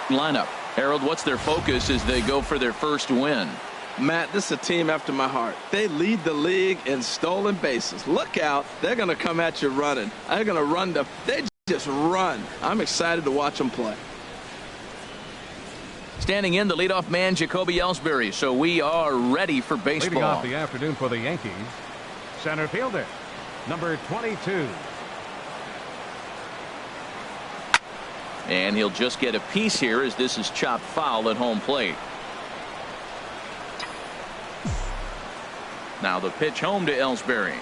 lineup. Harold, what's their focus as they go for their first win? Matt, this is a team after my heart. They lead the league in stolen bases. Look out. They're going to come at you running. They're going to run. They just run. I'm excited to watch them play. Standing in, the leadoff man, Jacoby Ellsbury. So we are ready for baseball. Leading off the afternoon for the Yankees, center fielder, number 22. And he'll just get a piece here as this is chopped foul at home plate. Now the pitch home to Ellsbury.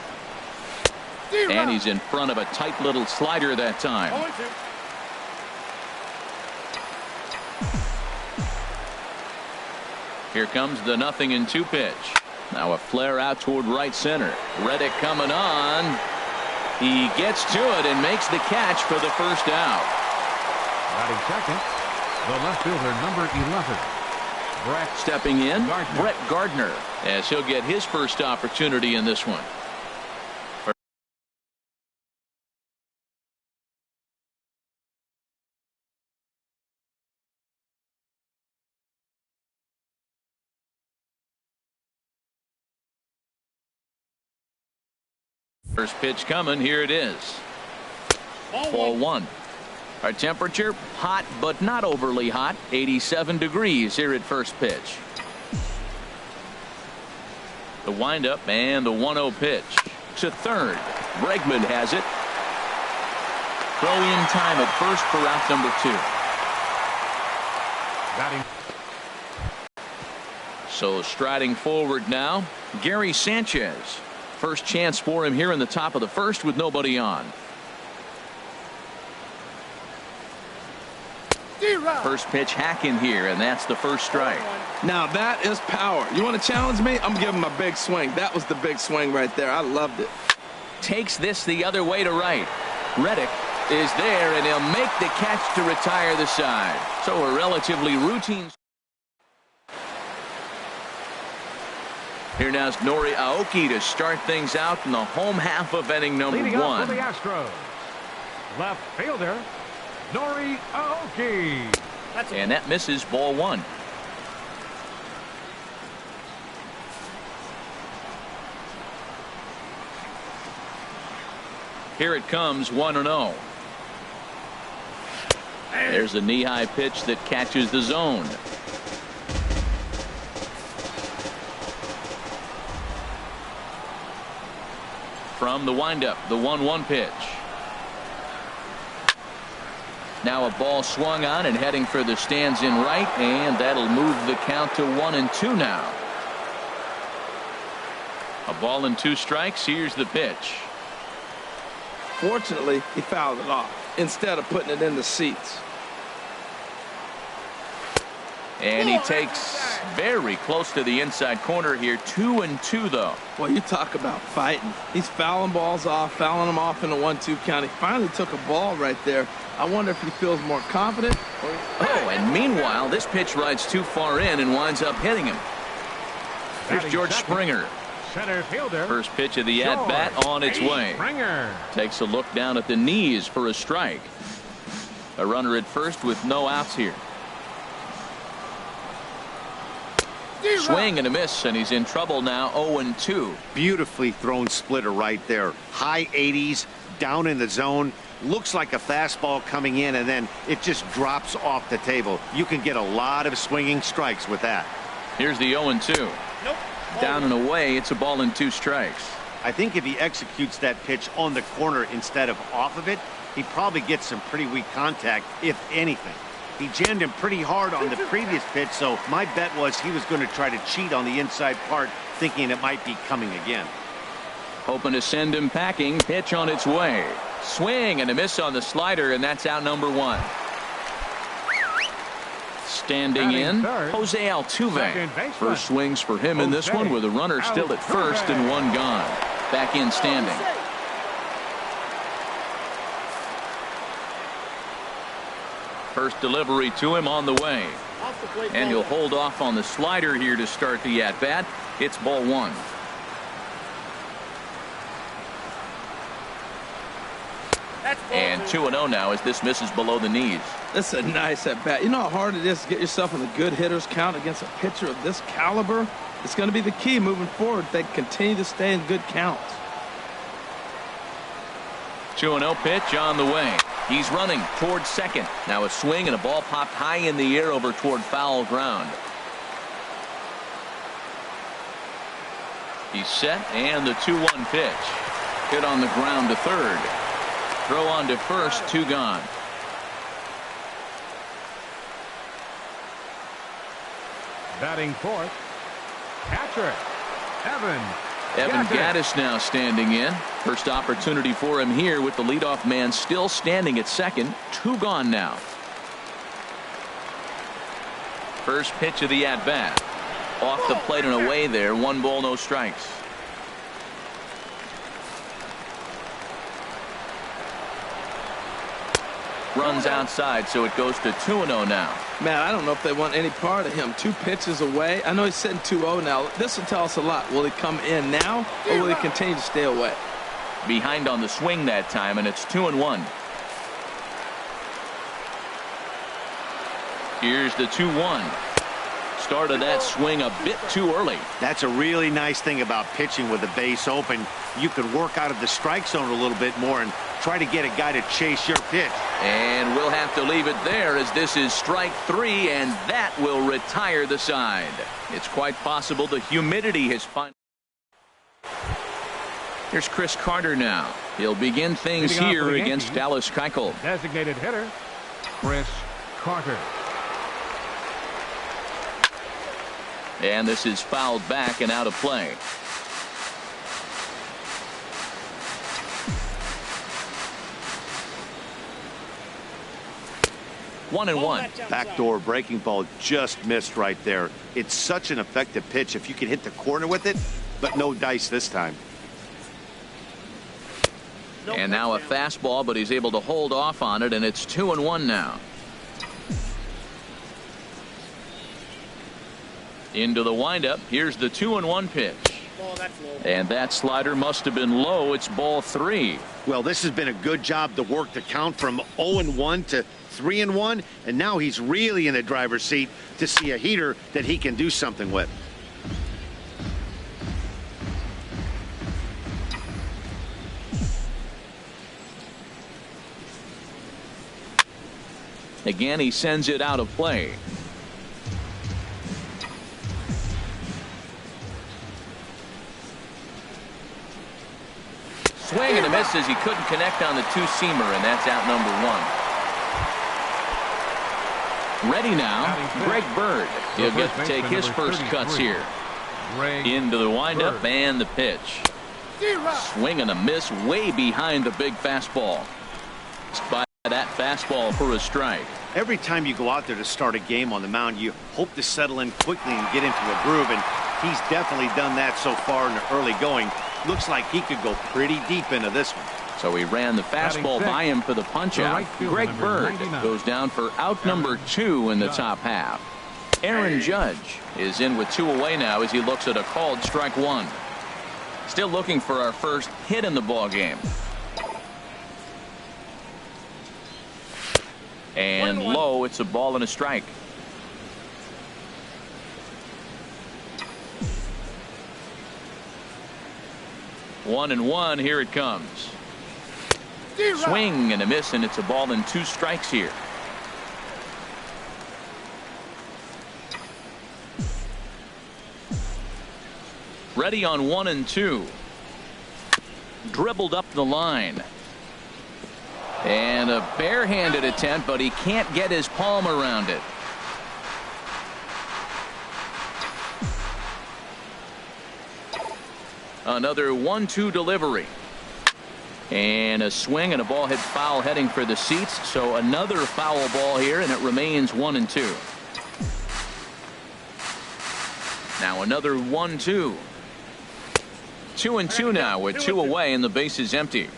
And he's in front of a tight little slider that time. Here comes the 0-2 pitch. Now a flare out toward right center. Reddick coming on. He gets to it and makes the catch for the first out. Batting second, the left fielder, number 11. Stepping in, Brett Gardner, as he'll get his first opportunity in this one. First pitch coming. Here it is. Ball one. Our temperature, hot but not overly hot. 87 degrees here at first pitch. The windup and the 1-0 pitch to third. Bregman has it. Throw in time at first for out number 2. So striding forward now, Gary Sanchez. First chance for him here in the top of the first with nobody on. First pitch hacking here, and that's the first strike. Now that is power. You want to challenge me? I'm giving him a big swing. That was the big swing right there. I loved it. Takes this the other way to right. Reddick is there, and he'll make the catch to retire the side. So a relatively routine. Here now is Nori Aoki to start things out in the home half of inning number 1. Leading off for the Astros, left fielder, Nori Aoki. And that misses, ball 1. Here it comes, 1-0. There's a knee-high pitch that catches the zone. From the windup, the 1-1 pitch. Now a ball swung on and heading for the stands in right, and that'll move the count to 1-2 now. A ball and 2 strikes. Here's the pitch. Fortunately, he fouled it off instead of putting it in the seats. And he takes very close to the inside corner here. 2-2 though. Well, you talk about fighting. He's fouling balls off, fouling them off in the 1-2 count. He finally took a ball right there. I wonder if he feels more confident. Oh, and meanwhile, this pitch rides too far in and winds up hitting him. Here's George Springer. Center fielder. First pitch of the at-bat on its way. Springer Takes a look down at the knees for a strike. A runner at first with no outs here. Swing and a miss, and he's in trouble now. 0-2. Beautifully thrown splitter right there. High 80s, down in the zone. Looks like a fastball coming in, and then it just drops off the table. You can get a lot of swinging strikes with that. Here's the 0-2. Nope. Down and away. It's a ball and 2 strikes. I think if he executes that pitch on the corner instead of off of it, he probably gets some pretty weak contact, if anything. He jammed him pretty hard on the previous pitch, so my bet was he was going to try to cheat on the inside part, thinking it might be coming again. Hoping to send him packing. Pitch on its way. Swing and a miss on the slider, and that's out number 1. Standing in, Jose Altuve. First swings for him in this one with a runner still at first and 1 gone. Back in standing. First delivery to him on the way. And he'll hold off on the slider here to start the at-bat. It's ball 1. And 2-0 now as this misses below the knees. That's a nice at bat. You know how hard it is to get yourself in a good hitter's count against a pitcher of this caliber? It's going to be the key moving forward. They continue to stay in good counts. 2-0 pitch on the way. He's running towards second. Now a swing and a ball popped high in the air over toward foul ground. He's set, and the 2-1 pitch. Hit on the ground to third. Throw on to first, 2 gone. Batting fourth, catcher, Evan Gaddis now standing in. First opportunity for him here with the leadoff man still standing at second. 2 gone now. First pitch of the at-bat. Off the plate and away there. 1 ball, no strikes. Runs outside, so it goes to 2-0 now. Man, I don't know if they want any part of him. 2 pitches away. I know he's sitting 2-0 now. This will tell us a lot. Will he come in now, or will he continue to stay away? Behind on the swing that time, and it's 2-1. Here's the 2-1. Started that swing a bit too early. That's a really nice thing about pitching with the base open. You could work out of the strike zone a little bit more and try to get a guy to chase your pitch. And we'll have to leave it there as this is strike 3, and that will retire the side. It's quite possible the humidity has finally. Here's Chris Carter now. He'll begin things here against Dallas Keuchel. Designated hitter, Chris Carter. And this is fouled back and out of play. One and one. Backdoor breaking ball just missed right there. It's such an effective pitch if you can hit the corner with it, but no dice this time. And now a fastball, but he's able to hold off on it, and it's 2-1 now. Into the windup. Here's the 2-1 pitch. And that slider must have been low. It's ball 3. Well, this has been a good job to work the count from 0-1 to 3-1, and now he's really in the driver's seat to see a heater that he can do something with. Again, he sends it out of play. Swing and a miss as he couldn't connect on the 2-seamer, and that's out number 1. Ready now, Greg Bird. He'll get to take his first cuts here. Into the windup and the pitch. Swing and a miss way behind the big fastball. By that fastball for a strike. Every time you go out there to start a game on the mound, you hope to settle in quickly and get into a groove, and he's definitely done that so far in the early going. Looks like he could go pretty deep into this one. So he ran the fastball by him for the punch out. Greg Bird goes down for out number 2 in the top half. Aaron Judge is in with 2 away now as he looks at a called strike 1. Still looking for our first hit in the ball game. And low, it's a ball and a strike. One and one, here it comes. Swing and a miss, and it's a ball and 2 strikes here. Ready on 1 and 2. Dribbled up the line. And a barehanded attempt, but he can't get his palm around it. Another 1-2 delivery. And a swing and a ball hit foul heading for the seats. So another foul ball here, and it remains 1 and 2. Now another 1-2. 2 and 2 now with 2 away and the base is empty.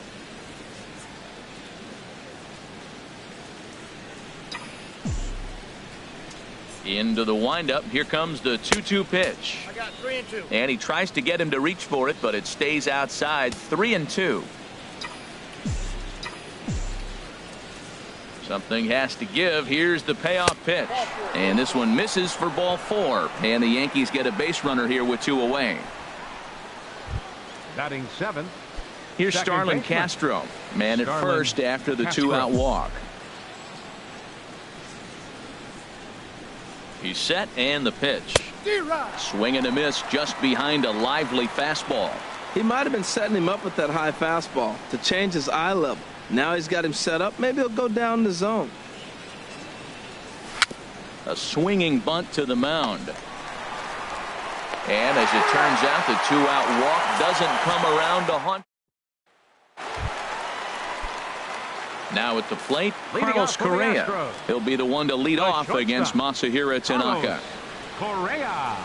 Into the windup. Here comes the 2-2 pitch. I got 3 and 2. And he tries to get him to reach for it, but it stays outside. 3 and 2. Something has to give. Here's the payoff pitch. And this one misses for ball 4. And the Yankees get a base runner here with 2 away. Batting 7th. Here's Starlin Castro. Man at first after the 2-out walk. He's set and the pitch. Swing and a miss just behind a lively fastball. He might have been setting him up with that high fastball to change his eye level. Now he's got him set up. Maybe he'll go down the zone. A swinging bunt to the mound. And as it turns out, the 2-out walk doesn't come around to haunt. Now at the plate, Carlos Correa. He'll be the one to lead off against Masahiro Tanaka. Correa.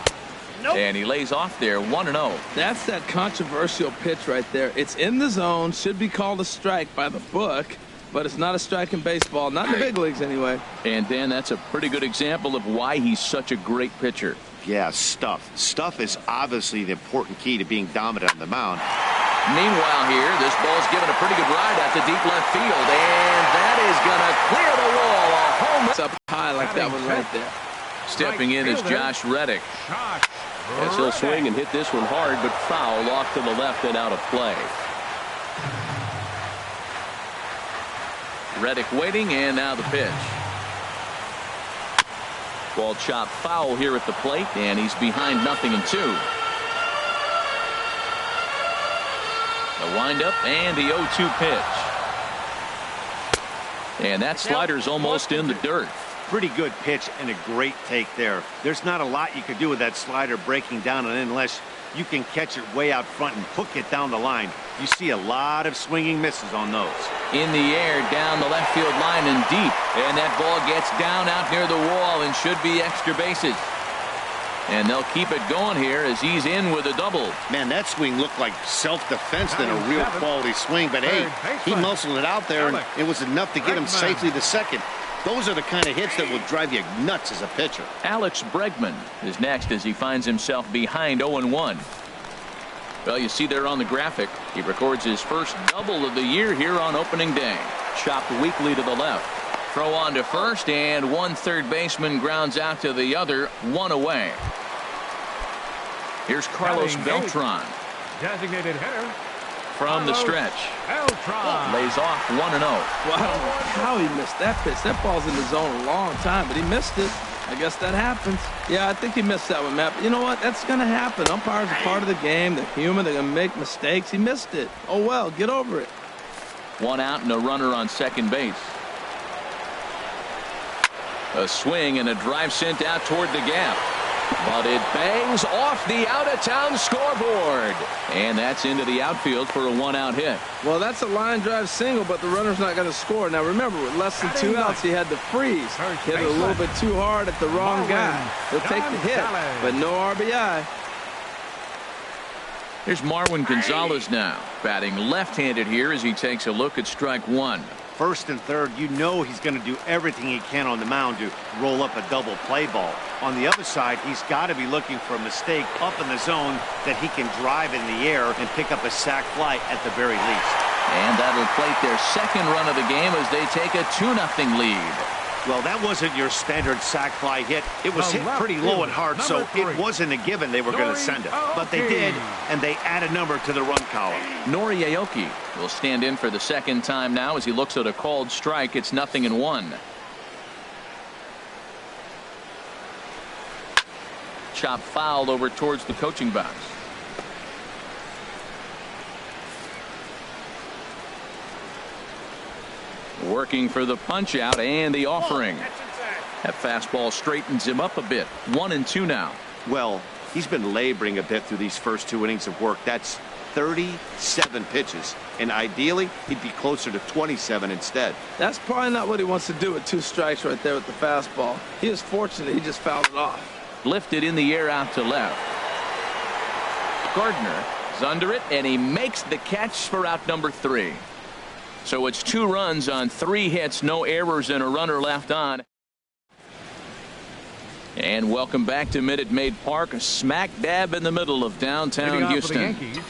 And he lays off there 1-0. That's that controversial pitch right there. It's in the zone, should be called a strike by the book, but it's not a strike in baseball, not in the big leagues anyway. And Dan, that's a pretty good example of why he's such a great pitcher. Yeah, stuff. Stuff is obviously the important key to being dominant on the mound. Meanwhile here, this ball's given a pretty good ride out to deep left field, and that is going to clear the wall. A home run. It's up high like that one right there. Stepping in is Josh Reddick. As he'll swing and hit this one hard, but foul off to the left and out of play. Reddick waiting, and now the pitch. Ball chopped foul here at the plate, and he's behind 0-2. The windup and the 0-2 pitch. And that slider's almost in the dirt. Pretty good pitch and a great take there. There's not a lot you could do with that slider breaking down and unless you can catch it way out front and hook it down the line. You see a lot of swinging misses on those. In the air, down the left field line and deep. And that ball gets down out near the wall and should be extra bases. And they'll keep it going here as he's in with a double. Man, that swing looked like self-defense than a real quality swing. But hey, he muscled it out there and it was enough to get him safely to second. Those are the kind of hits that will drive you nuts as a pitcher. Alex Bregman is next as he finds himself behind 0-1. Well, you see there on the graphic, he records his first double of the year here on opening day. Chopped weakly to the left. Throw on to first, and one third baseman grounds out to the other, 1 away. Here's Carlos Beltran. Designated hitter. From the stretch. Lays off 1-0. Well, I don't know how he missed that pitch. That ball's in the zone a long time, but he missed it. I guess that happens. Yeah, I think he missed that one, Matt. But you know what? That's going to happen. Umpires are part of the game. They're human. They're going to make mistakes. He missed it. Oh, well, get over it. 1 out and a runner on second base. A swing and a drive sent out toward the gap. But it bangs off the out-of-town scoreboard. And that's into the outfield for a 1-out hit. Well, that's a line drive single, but the runner's not going to score. Now, remember, with less than 2 outs, he had to freeze. Hit it a little bit too hard at the wrong guy. He'll take the hit, but no RBI. Here's Marwin Gonzalez now, batting left-handed here as he takes a look at strike 1. First and third, you know he's going to do everything he can on the mound to roll up a double play ball. On the other side, he's got to be looking for a mistake up in the zone that he can drive in the air and pick up a sac fly at the very least. And that'll plate their second run of the game as they take a 2-0 lead. Well, that wasn't your standard sac fly hit. It was hit pretty low and hard, so it wasn't a given they were going to send it. But they did, and they add a number to the run column. Nori Aoki will stand in for the second time now as he looks at a called strike. It's 0-1. Chop fouled over towards the coaching box. Working for the punch out and the offering. That fastball straightens him up a bit. 1-2 now. Well, he's been laboring a bit through these first 2 innings of work. That's 37 pitches, and ideally he'd be closer to 27 instead. That's probably not what he wants to do with 2 strikes right there with the fastball. He is fortunate he just fouled it off. Lifted in the air out to left. Gardner is under it, and he makes the catch for out number 3. So it's 2 runs on 3 hits, no errors, and a runner left on. And welcome back to Minute Maid Park, smack dab in the middle of downtown Houston. For the Yankees,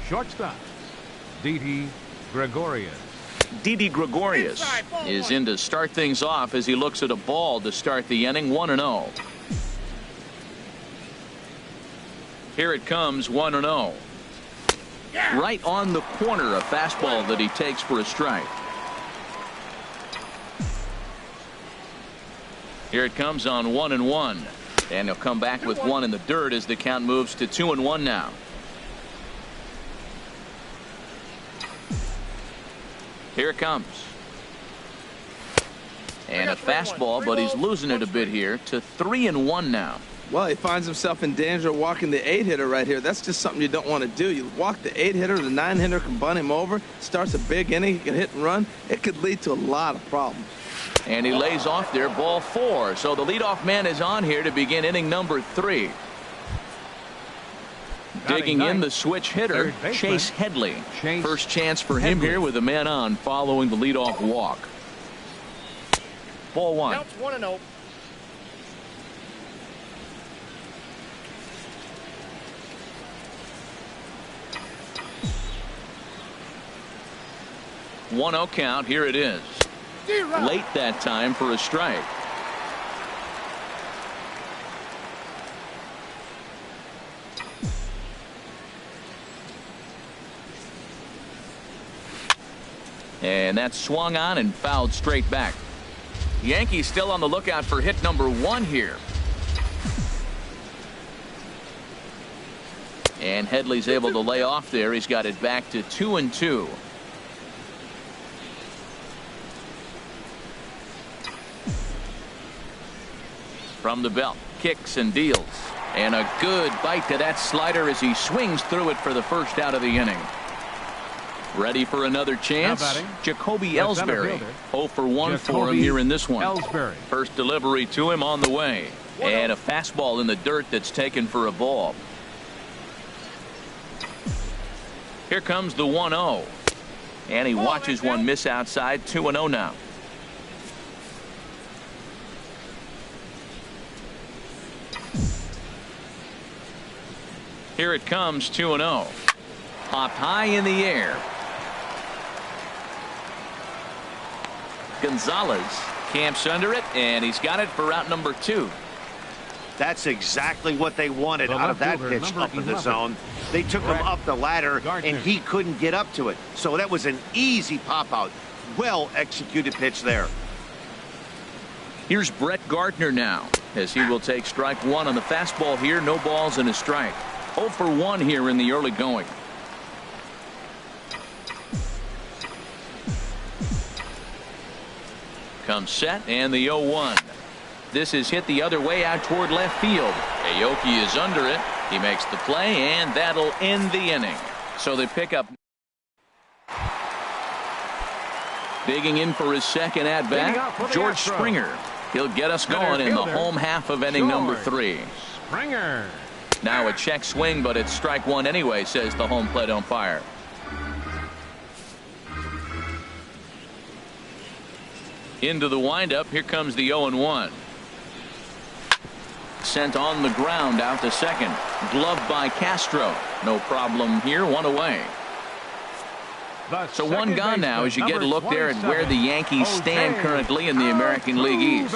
shortstop, Didi Gregorius. Didi Gregorius is in to start things off as he looks at a ball to start the inning. 1-0. Here it comes. 1-0. Right on the corner, a fastball that he takes for a strike. Here it comes on 1-1. And he'll come back with one in the dirt as the count moves to 2-1 now. Here it comes. And a fastball, but he's losing it a bit here to 3-1 now. Well, he finds himself in danger of walking the 8-hitter right here. That's just something you don't want to do. You walk the 8-hitter, the 9-hitter can bunt him over, starts a big inning, he can hit and run. It could lead to a lot of problems. And he lays off there, ball 4. So the leadoff man is on here to begin inning number 3. Digging in the switch hitter, Chase Headley. First chance for him here with a man on following the leadoff walk. Ball 1. Counts 1-0. One-0 count. Here it is. Late that time for a strike. And that's swung on and fouled straight back. Yankees still on the lookout for hit number 1 here. And Headley's able to lay off there. He's got it back to 2-2. From the belt, kicks and deals. And a good bite to that slider as he swings through it for the first out of the inning. Ready for another chance? Jacoby Ellsbury. 0 for 1 for him here in this one. Ellsbury. First delivery to him on the way. And a fastball in the dirt that's taken for a ball. Here comes the 1-0. And he watches one miss outside. 2-0 now. Here it comes. 2-0. Popped high in the air. Gonzalez camps under it, and he's got it for out number 2. That's exactly what they wanted out of that pitch up in the zone. They took him up the ladder, and he couldn't get up to it. So that was an easy pop-out. Well-executed pitch there. Here's Brett Gardner now, as he will take strike 1 on the fastball here. No balls and a strike. 0 for 1 here in the early going. Comes set, and the 0-1. This is hit the other way out toward left field. Aoki is under it. He makes the play, and that'll end the inning. So they pick up. Digging in for his second at-bat, George Springer. He'll get us going in the home half of inning number 3. Springer. Now a check swing, but it's strike 1 anyway, says the home plate umpire. Into the windup. Here comes the 0-1. Sent on the ground out to second. Gloved by Castro. No problem here. 1 away. So 1 gone now as you get a look there at where the Yankees stand currently in the American League East.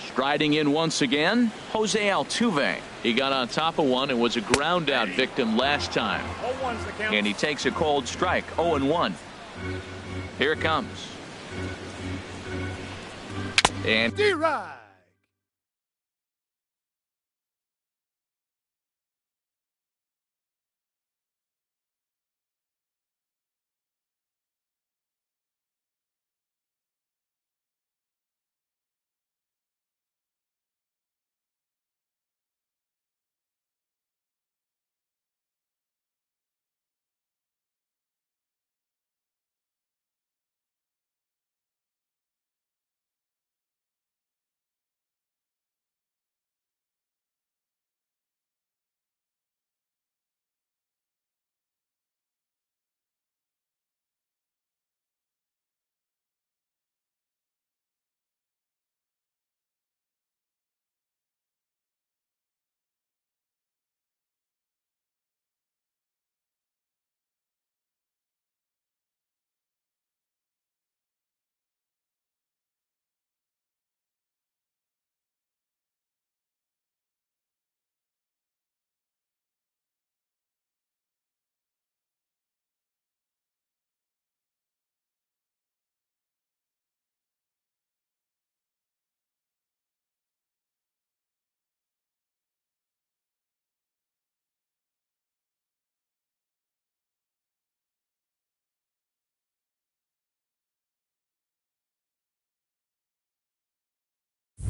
Striding in once again, Jose Altuve. He got on top of one and was a ground out victim last time. And he takes a cold strike. 0-1. Here it comes. And D-Rod.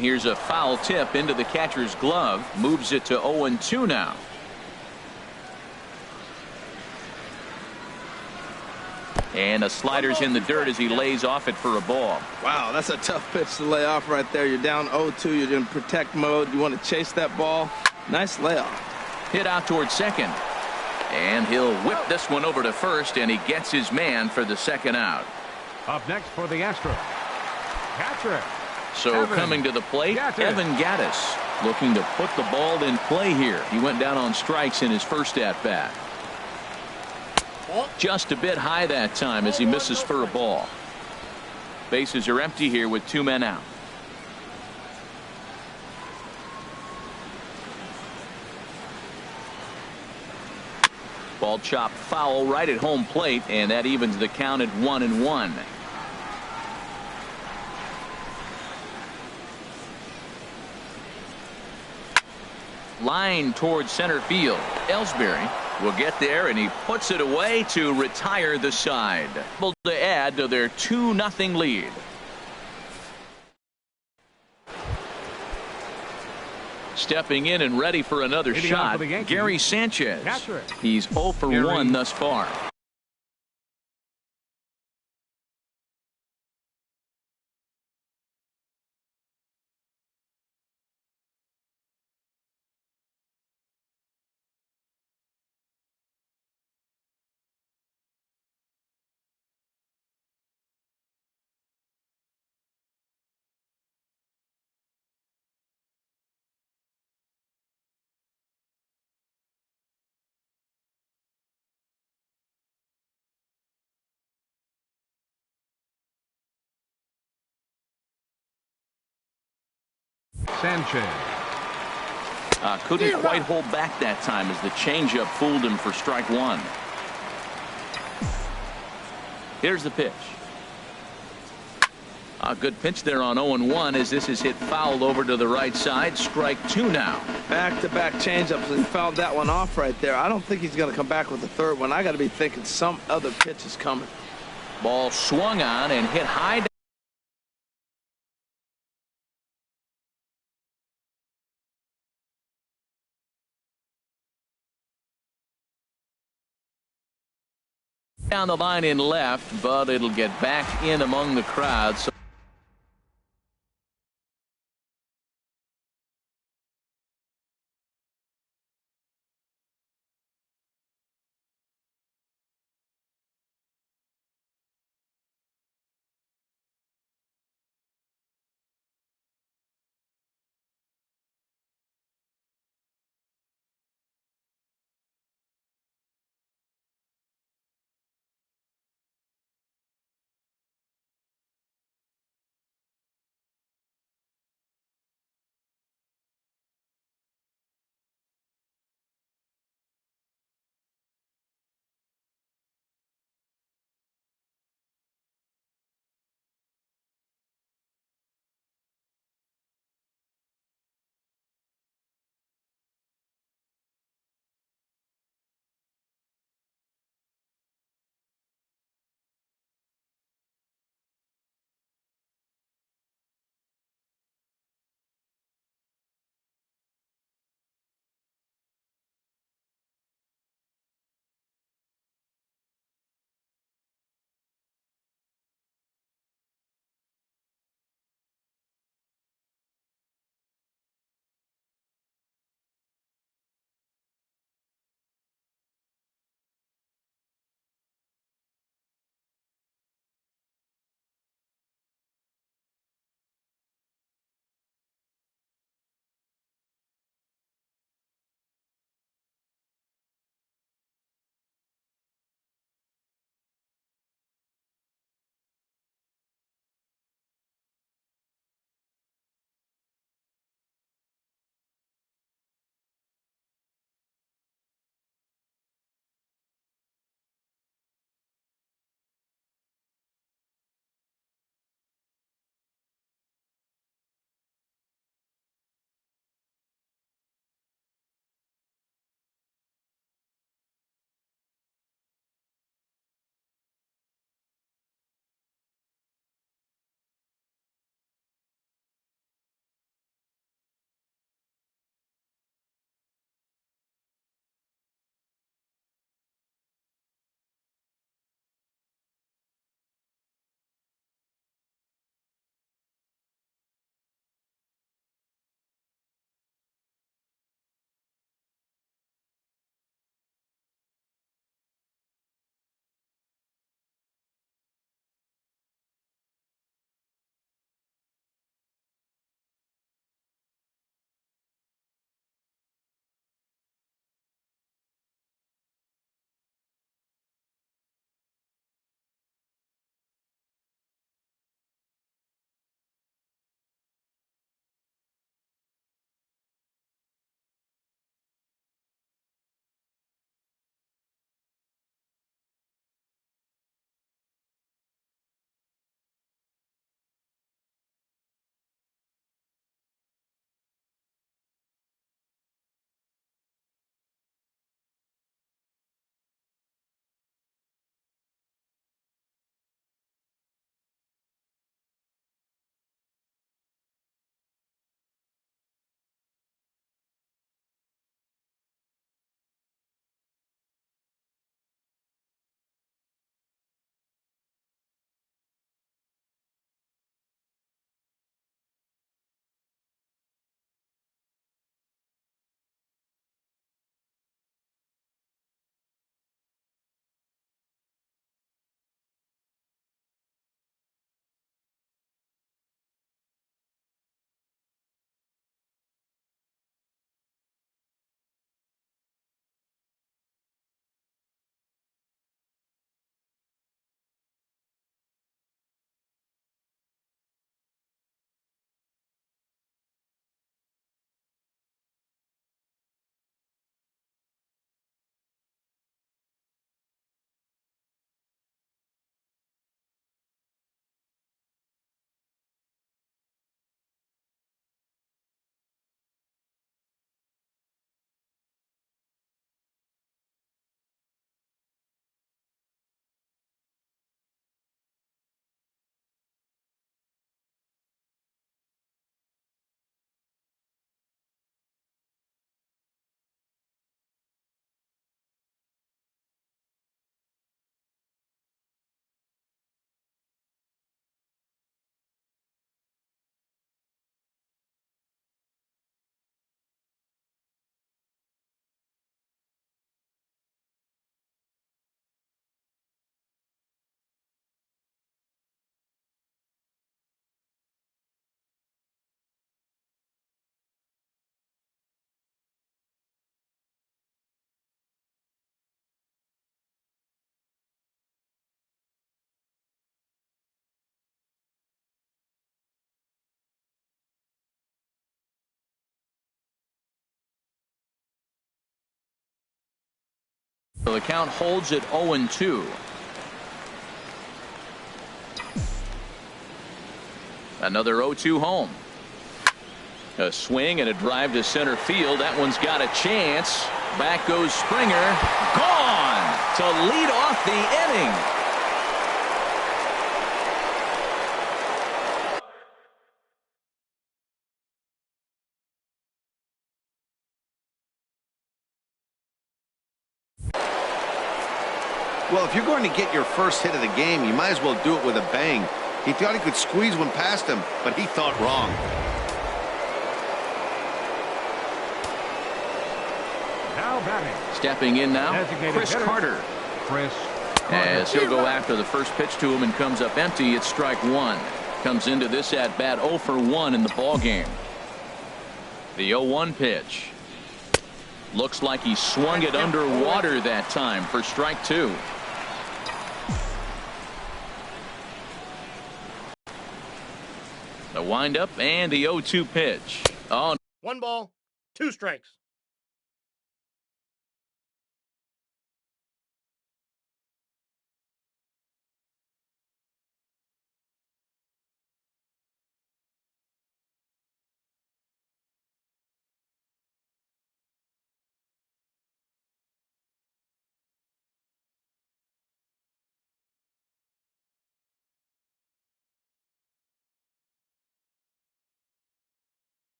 Here's a foul tip into the catcher's glove. Moves it to 0-2 now. And a slider's in the dirt as he lays off it for a ball. Wow, that's a tough pitch to lay off right there. You're down 0-2. You're in protect mode. You want to chase that ball. Nice layoff. Hit out towards second. And he'll whip this one over to first, and he gets his man for the second out. Up next for the Astros, catcher. So coming to the plate, Evan Gattis looking to put the ball in play here. He went down on strikes in his first at-bat. Just a bit high that time as he misses for a ball. Bases are empty here with 2 men out. Ball chopped foul right at home plate, and that evens the count at 1-1. Line towards center field. Ellsbury will get there, and he puts it away to retire the side. Able to add to their 2-0 lead. Stepping in and ready for another shot, Gary Sanchez. He's 0 for 1 thus far. Sanchez. Couldn't quite hold back that time as the changeup fooled him for strike one. Here's the pitch. A good pitch there on 0-1 as this is hit foul over to the right side. Strike 2 now. Back-to-back changeups, and he fouled that one off right there. I don't think he's going to come back with the third one. I got to be thinking some other pitch is coming. Ball swung on and hit high down the line in left, but it'll get back in among the crowd. So So the count holds at 0-2. Another 0-2 home. A swing and a drive to center field. That one's got a chance. Back goes Springer. Gone to lead off the inning. Well, if you're going to get your first hit of the game, you might as well do it with a bang. He thought he could squeeze one past him, but he thought wrong. Now batting. Stepping in now, Designated Chris hitter, Carter. Chris Carter. As he'll go after the first pitch to him and comes up empty. It's strike one. Comes into this at bat 0 for 1 in the ball game. The 0-1 pitch. Looks like he swung it underwater that time for strike two. The windup and the 0-2 pitch. Oh, 1 ball, 2 strikes.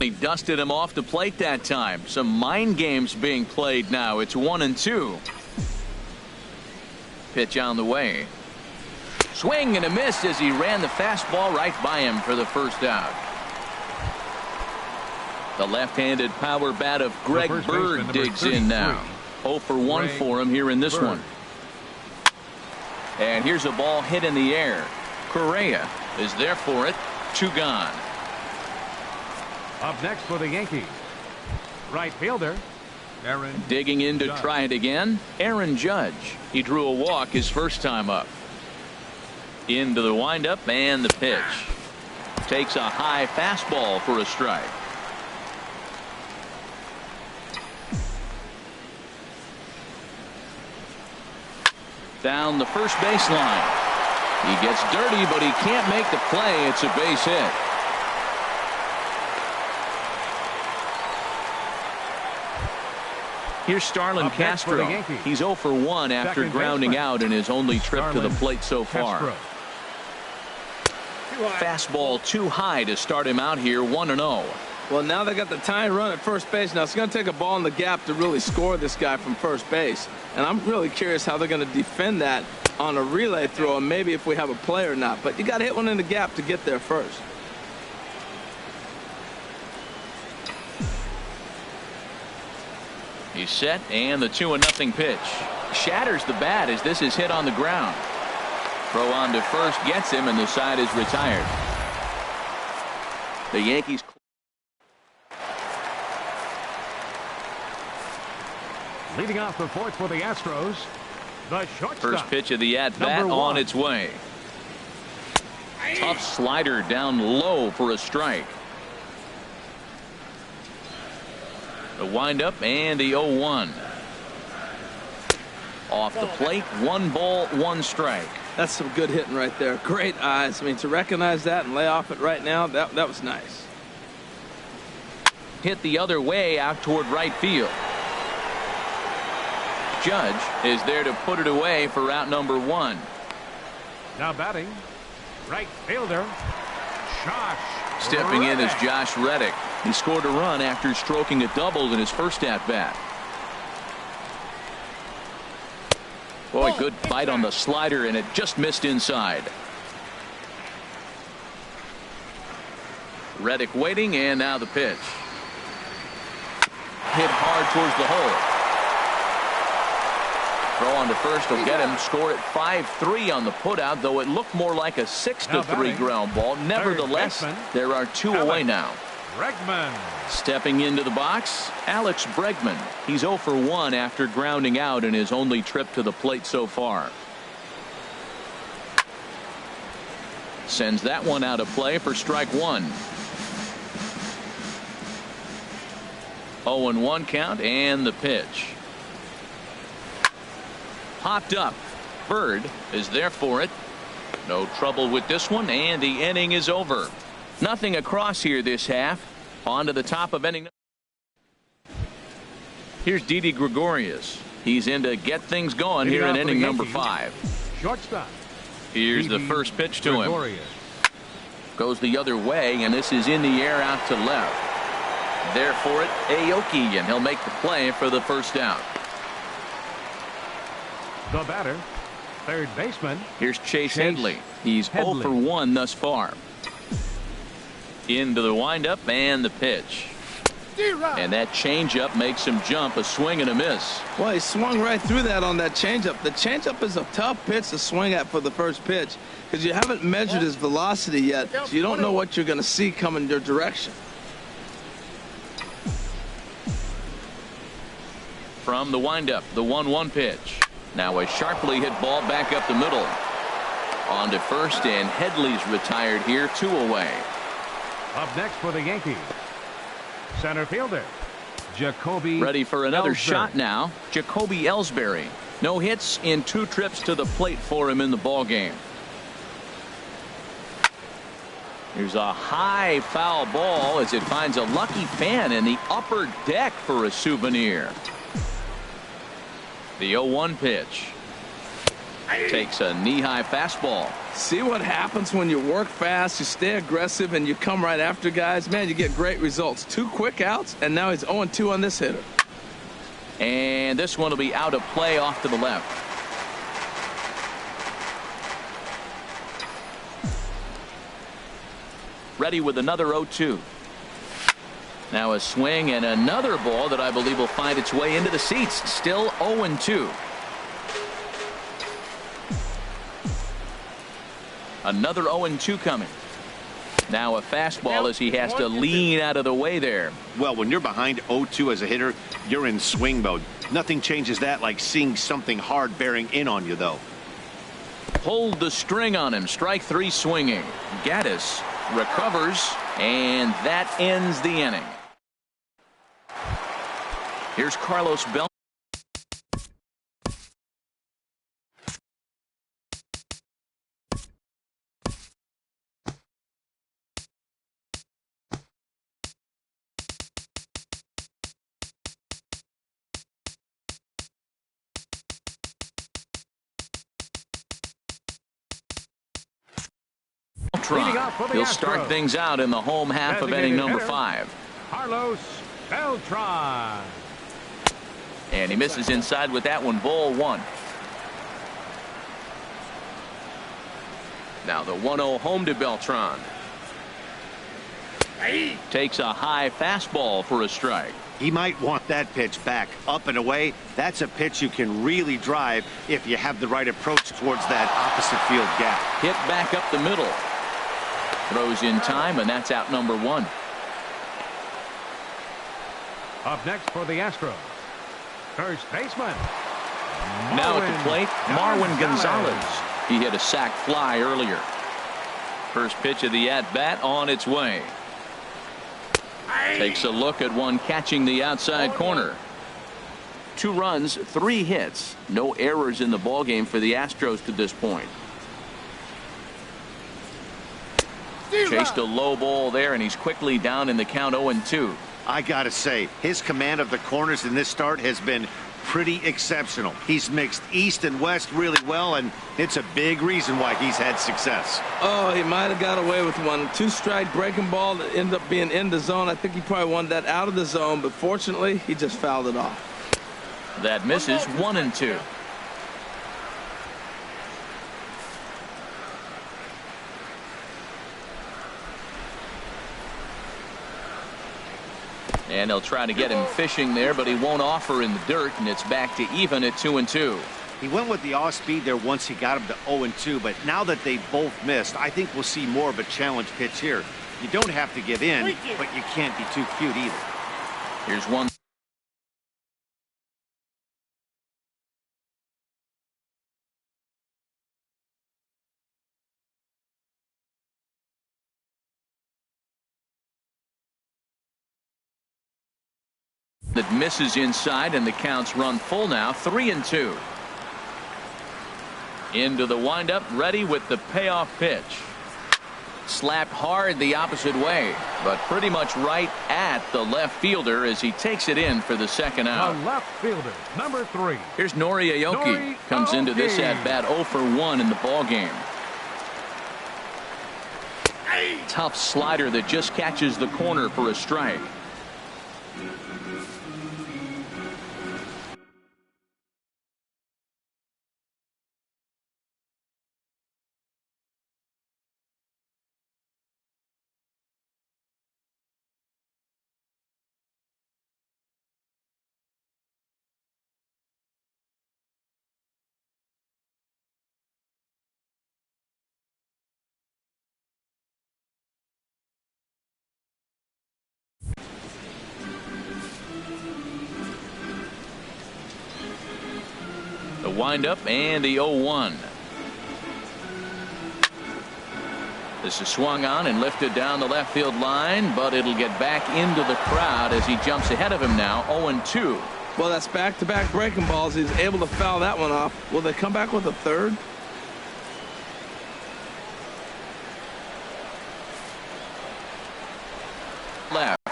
he dusted him off the plate that time. Some mind games being played now. It's 1-2. Pitch on the way. Swing and a miss as he ran the fastball right by him for the first out. The left-handed power bat of Greg Bird digs in now. 0 for 1 for him here in this one. And here's a ball hit in the air. Correa is there for it. 2 gone. Up next for the Yankees, right fielder Aaron digging in to Judge. try it again. Aaron Judge. He drew a walk his first time up. Into the windup and the pitch. Takes a high fastball for a strike. Down the first baseline. He gets dirty, but he can't make the play. It's a base hit. Here's Starlin Castro. He's 0 for 1 after Second grounding baseman. out in his only trip to the plate so far. Castro. Fastball too high to start him out here 1-0. Well, now they got the tying run at first base. Now it's going to take a ball in the gap to really score this guy from first base. And I'm really curious how they're going to defend that on a relay throw, and maybe if we have a play or not. But you got to hit one in the gap to get there first. He's set, and the 2-0 pitch. Shatters the bat as this is hit on the ground. Throw on to first gets him, and the side is retired. The Yankees. Leading off the fourth for the Astros, the shortstop. First pitch of the at-bat on its way. Tough slider down low for a strike. The windup and the 0-1. Off the plate, 1 ball, 1 strike. That's some good hitting right there. Great eyes. I mean, to recognize that and lay off it right now, that was nice. Hit the other way out toward right field. Judge is there to put it away for out number 1. Now batting, right fielder, Josh. Stepping in is Reddick. Josh Reddick. He scored a run after stroking a double in his first at-bat. Boy, good bite on the slider, and it just missed inside. Reddick waiting, and now the pitch. hit hard towards the hole. Throw on to first will get him. Score at 5-3 on the putout, though it looked more like a 6-3 ground ball. Nevertheless, there are 2 away now. Bregman. Stepping into the box, Alex Bregman. He's 0 for 1 after grounding out in his only trip to the plate so far. Sends that one out of play for strike 1. 0-1 count and the pitch. Popped up. Bird is there for it. No trouble with this one, and the inning is over. Nothing across here this half. On to the top of inning. Here's Didi Gregorius. He's in to get things going here in inning number 5. Shortstop. Here's the first pitch to him. Goes the other way, and this is in the air out to left. There for it, Aoki, and he'll make the play for the first out. The batter, third baseman. Here's Chase Headley. He's 0 for 1 thus far. Into the windup and the pitch. And that changeup makes him jump. A swing and a miss. Well, he swung right through that on that changeup. The changeup is a tough pitch to swing at for the first pitch because you haven't measured his velocity yet, so you don't know what you're going to see coming your direction. From the windup, the 1-1 pitch. Now a sharply hit ball back up the middle. On to first, and Headley's retired here, 2 away. Up next for the Yankees, center fielder Jacoby. Ready for another Ellsbury. shot now. Jacoby Ellsbury. No hits in 2 trips to the plate for him in the ball game. Here's a high foul ball as it finds a lucky fan in the upper deck for a souvenir. The 0-1 pitch. Takes a knee-high fastball. See what happens when you work fast, you stay aggressive, and you come right after guys? Man, you get great results. 2 quick outs, and now he's 0-2 on this hitter. And this one will be out of play off to the left. Ready with another 0-2. Now a swing and another ball that I believe will find its way into the seats. Still 0-2. Another 0-2 coming. Now a fastball as he has to lean out of the way there. Well, when you're behind 0-2 as a hitter, you're in swing mode. Nothing changes that like seeing something hard bearing in on you, though. Pulled the string on him. Strike 3 swinging. Gaddis recovers, and that ends the inning. Here's Carlos Beltran. He'll start things out in the home half of inning number 5. Carlos Beltran. And he misses inside with that one. Ball 1. Now the 1-0 home to Beltran. Takes a high fastball for a strike. He might want that pitch back up and away. That's a pitch you can really drive if you have the right approach towards that opposite field gap. Hit back up the middle. Throws in time, and that's out number 1. Up next for the Astros, first baseman. Now at the plate, Marwin Gonzalez. He hit a sac fly earlier. First pitch of the at-bat on its way. Takes a look at one catching the outside corner. 2 runs, 3 hits. No errors in the ballgame for the Astros to this point. Chased a low ball there, and he's quickly down in the count 0-2. I gotta say, his command of the corners in this start has been pretty exceptional. He's mixed east and west really well, and it's a big reason why he's had success. Oh, he might have got away with one. 2-strike breaking ball that ended up being in the zone. I think he probably wanted that out of the zone, but fortunately, he just fouled it off. That misses. 1-2. And they'll try to get him fishing there, but he won't offer in the dirt, and it's back to even at 2-2. He went with the off-speed there once he got him to 0-2, but now that they both missed, I think we'll see more of a challenge pitch here. You don't have to give in, but you can't be too cute either. Here's one. That misses inside, and the counts run full now, 3-2. Into the windup, ready with the payoff pitch. Slapped hard the opposite way, but pretty much right at the left fielder as he takes it in for the second out. The left fielder, number 3. Here's Nori Aoki. Comes into this at bat 0 for 1 in the ball game. Tough slider that just catches the corner for a strike. The windup and the 0-1. This is swung on and lifted down the left field line, but it'll get back into the crowd as he jumps ahead of him now, 0-2. Well, that's back-to-back breaking balls. He's able to foul that one off. Will they come back with a third? Left.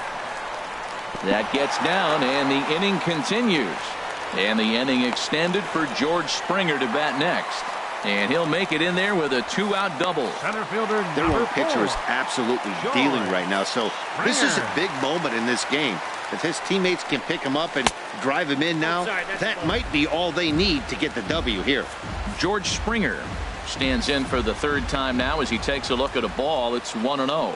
That gets down, and the inning continues. And the inning extended for George Springer to bat next. And he'll make it in there with a 2-out double. Center fielder, Their number one pitcher 4. is absolutely dealing right now, so this is a big moment in this game. If his teammates can pick him up and drive him in now, that might be all they need to get the W here. George Springer stands in for the third time now as he takes a look at a ball. It's 1-0.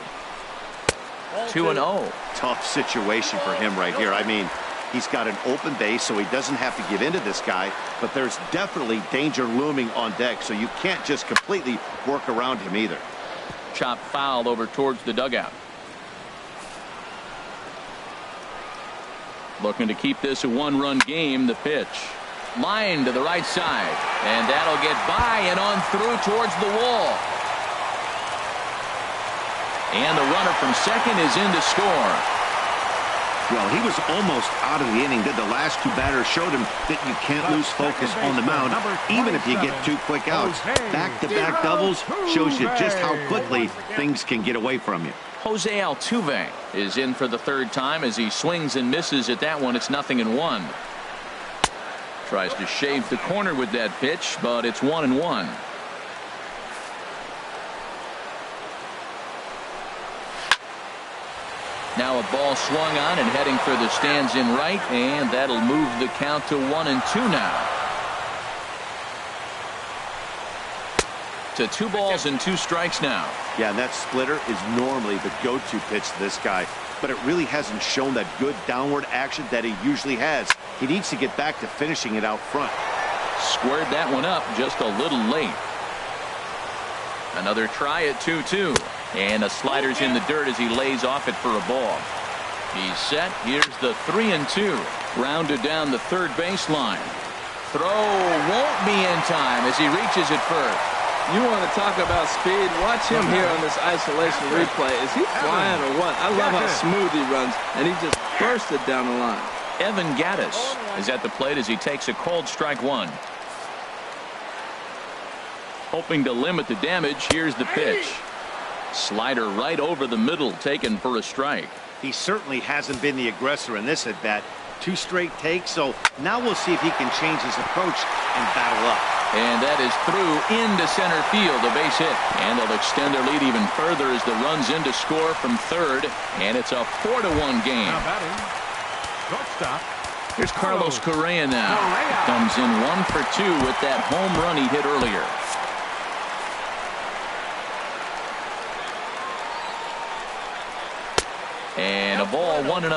2-0. Tough situation for him right here. I mean, he's got an open base, so he doesn't have to give in to this guy, but there's definitely danger looming on deck, so you can't just completely work around him either. Chop foul over towards the dugout. Looking to keep this a one-run game. The pitch. Line to the right side, and that'll get by and on through towards the wall. And the runner from second is in to score. Well, he was almost out of the inning. Did the last two batters showed him that you can't lose focus on the mound, even if you get 2 quick outs. Back-to-back doubles shows you just how quickly things can get away from you. Jose Altuve is in for the third time as he swings and misses at that one. It's 0-1. Tries to shave the corner with that pitch, but it's 1-1. Now a ball swung on and heading for the stands in right, and that'll move the count to 1-2 now. To 2 balls and 2 strikes now. Yeah, and that splitter is normally the go-to pitch to this guy, but it really hasn't shown that good downward action that he usually has. He needs to get back to finishing it out front. Squared that one up just a little late. Another try at 2-2. And the slider's in the dirt as he lays off it for a ball. He's set. Here's the 3-2. Rounded down the third baseline. Throw won't be in time as he reaches it first. You want to talk about speed? Watch him here on this isolation replay. Is he flying or what? I love how smooth he runs, and he just bursted down the line. Evan Gattis is at the plate as he takes a called strike 1. Hoping to limit the damage. Here's the pitch. Slider right over the middle, taken for a strike. He certainly hasn't been the aggressor in this at bat. 2 straight takes, so now we'll see if he can change his approach and battle up. And that is through into center field, a base hit. And they'll extend their lead even further as the run's in to score from third. And it's a 4-1 game. Now batting, shortstop. Here's Carlos Correa now. Comes in 1 for 2 with that home run he hit earlier. And a ball 1-0.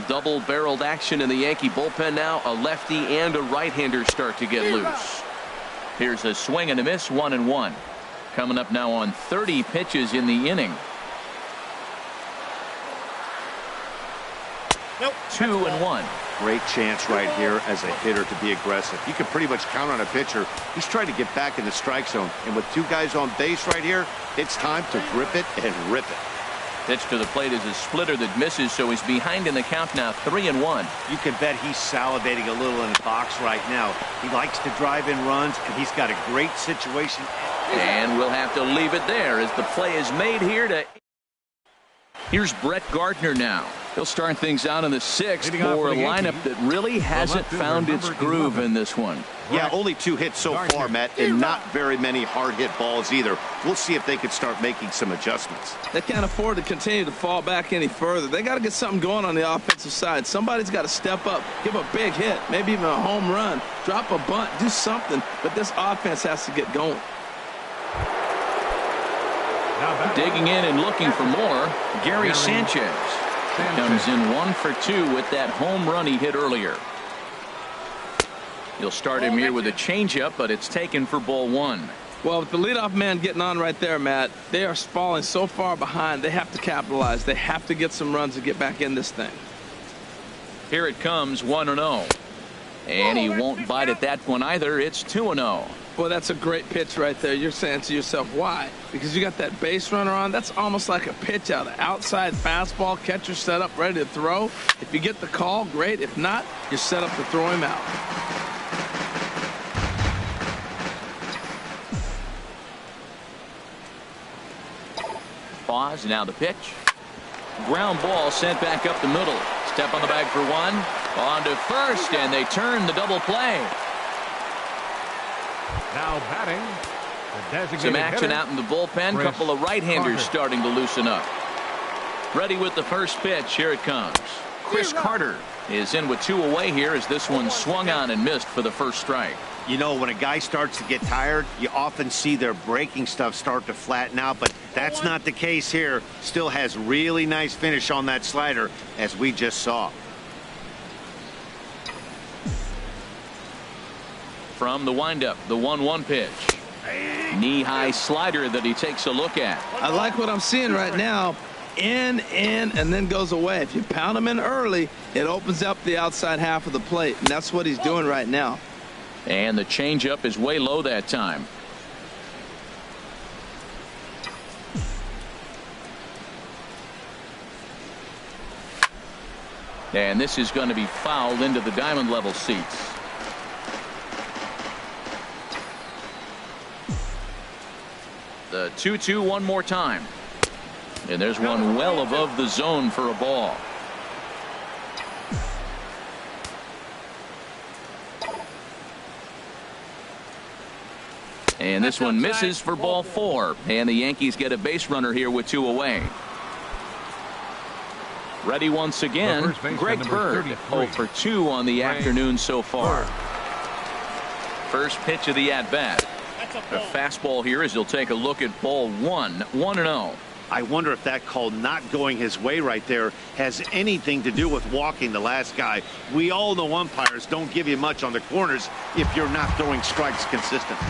double-barreled action in the Yankee bullpen now. A lefty and a right-hander start to get loose. Here's a swing and a miss, 1-1. Coming up now on 30 pitches in the inning. 2-1. Great chance right here as a hitter to be aggressive. You can pretty much count on a pitcher. He's trying to get back in the strike zone. And with two guys on base right here, it's time to grip it and rip it. Pitch to the plate is a splitter that misses, so he's behind in the count now, 3-1. You can bet he's salivating a little in the box right now. He likes to drive in runs, and he's got a great situation. And we'll have to leave it there as the play is made here. Here's Brett Gardner now. He'll start things out in the sixth for a lineup that really hasn't found its groove in this one. Yeah, only 2 hits so far, Matt, and not very many hard-hit balls either. We'll see if they can start making some adjustments. They can't afford to continue to fall back any further. They got to get something going on the offensive side. Somebody's got to step up, give a big hit, maybe even a home run, drop a bunt, do something. But this offense has to get going. Digging in and looking for more, Gary Sanchez. Comes in 1 for 2 with that home run he hit earlier. You'll start him here with a changeup, but it's taken for ball 1. Well, with the leadoff man getting on right there, Matt, they are falling so far behind. They have to capitalize. They have to get some runs to get back in this thing. Here it comes, 1-0. And he won't bite at that one either. It's 2-0. Well, that's a great pitch right there. You're saying to yourself, why? Because you got that base runner on. That's almost like a pitch out. An outside fastball, catcher set up, ready to throw. If you get the call, great. If not, you're set up to throw him out. Pause, now the pitch. Ground ball sent back up the middle. Step on the bag for 1. On to first, and they turn the double play. Now batting, the designated some action hitter, out in the bullpen. Couple of right-handers starting to loosen up. Ready with the first pitch. Here it comes. Chris Carter is in with 2 away here as this one swung on and missed for the first strike. You know, when a guy starts to get tired, you often see their breaking stuff start to flatten out, but that's not the case here. Still has really nice finish on that slider, as we just saw. From the windup, the 1-1 pitch. Knee-high slider that he takes a look at. I like what I'm seeing right now. In, and then goes away. If you pound him in early, it opens up the outside half of the plate, and that's what he's doing right now. And the changeup is way low that time. And this is going to be fouled into the diamond level seats. The 2-2 one more time. And there's one well above the zone for a ball. And this one misses for ball 4. And the Yankees get a base runner here with 2 away. Ready once again, Greg Bird. 0 for 2 on the afternoon so far. First pitch of the at-bat. A fastball here as he'll take a look at ball 1. 1-0. I wonder if that call not going his way right there has anything to do with walking the last guy. We all know umpires don't give you much on the corners if you're not throwing strikes consistently.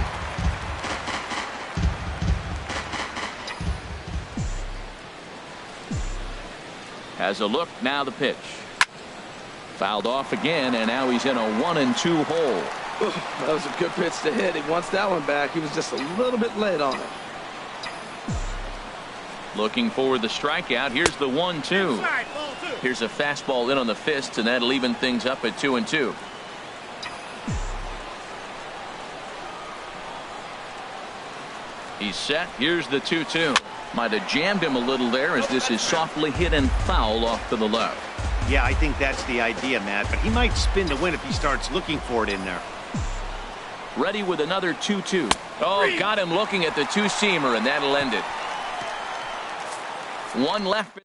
Has a look, now the pitch. Fouled off again, and now he's in a 1-2 hole. That was a good pitch to hit. He wants that one back. He was just a little bit late on it. Looking for the strikeout. Here's the 1-2. Here's a fastball in on the fist, and that'll even things up at 2-2. He's set. Here's the 2-2. Might have jammed him a little there as this is softly hit and foul off to the left. Yeah, I think that's the idea, Matt, but he might spin the win if he starts looking for it in there. Ready with another 2-2. Oh, got him looking at the 2-seamer, and that'll end it. One left.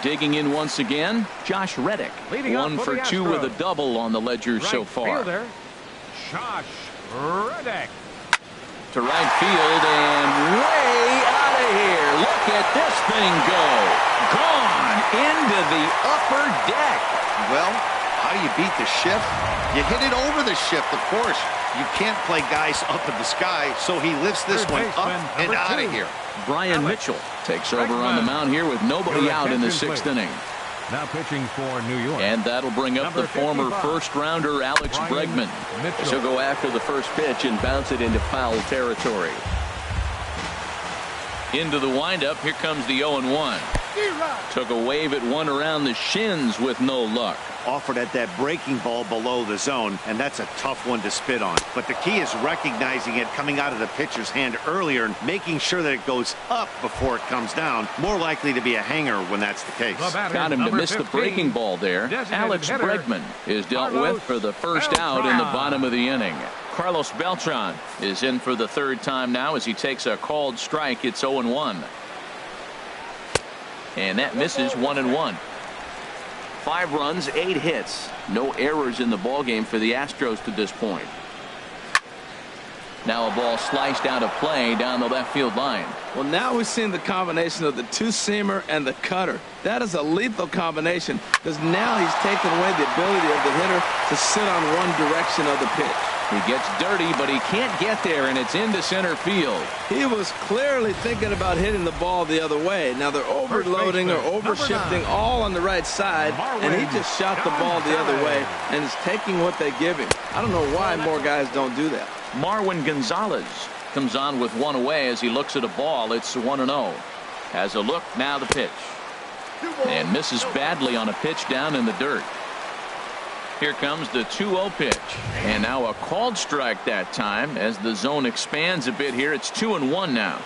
Digging in once again, Josh Reddick. 1 for 2 with a double on the ledger so far. Fielder, Josh Reddick. To right field and way out of here. Look at this thing go. Gone. gone into the upper deck. Well, how do you beat the shift? You hit it over the shift, of course. You can't play guys up in the sky, so he lifts this one up and out of here. Brian Mitchell takes over on the mound here with nobody out in the 6th inning. Now pitching for New York. And that'll bring up the former first-rounder Alex Bregman. He'll go after the first pitch and bounce it into foul territory. Into the windup, here comes the 0-1. Took a wave at one around the shins with no luck. Offered at that breaking ball below the zone, and that's a tough one to spit on. But the key is recognizing it coming out of the pitcher's hand earlier and making sure that it goes up before it comes down. More likely to be a hanger when that's the case. Got him to miss the breaking ball there. Alex Bregman is dealt with for the first out in the bottom of the inning. Carlos Beltran is in for the 3rd time now as he takes a called strike. It's 0-1. And that misses 1-1. 5 runs, 8 hits. No errors in the ballgame for the Astros to this point. Now a ball sliced out of play down the left field line. Well, now we've seen the combination of the two-seamer and the cutter. That is a lethal combination because now he's taken away the ability of the hitter to sit on one direction of the pitch. He gets dirty, but he can't get there, and it's into center field. He was clearly thinking about hitting the ball the other way. Now they're overloading or overshifting all on the right side, and he just shot the ball the other way and is taking what they give him. I don't know why more guys don't do that. Marwin Gonzalez comes on with one away as he looks at a ball. It's 1-0. Has a look, now the pitch. And misses badly on a pitch down in the dirt. Here comes the 2-0 pitch. And now a called strike that time as the zone expands a bit here. It's 2-1 now.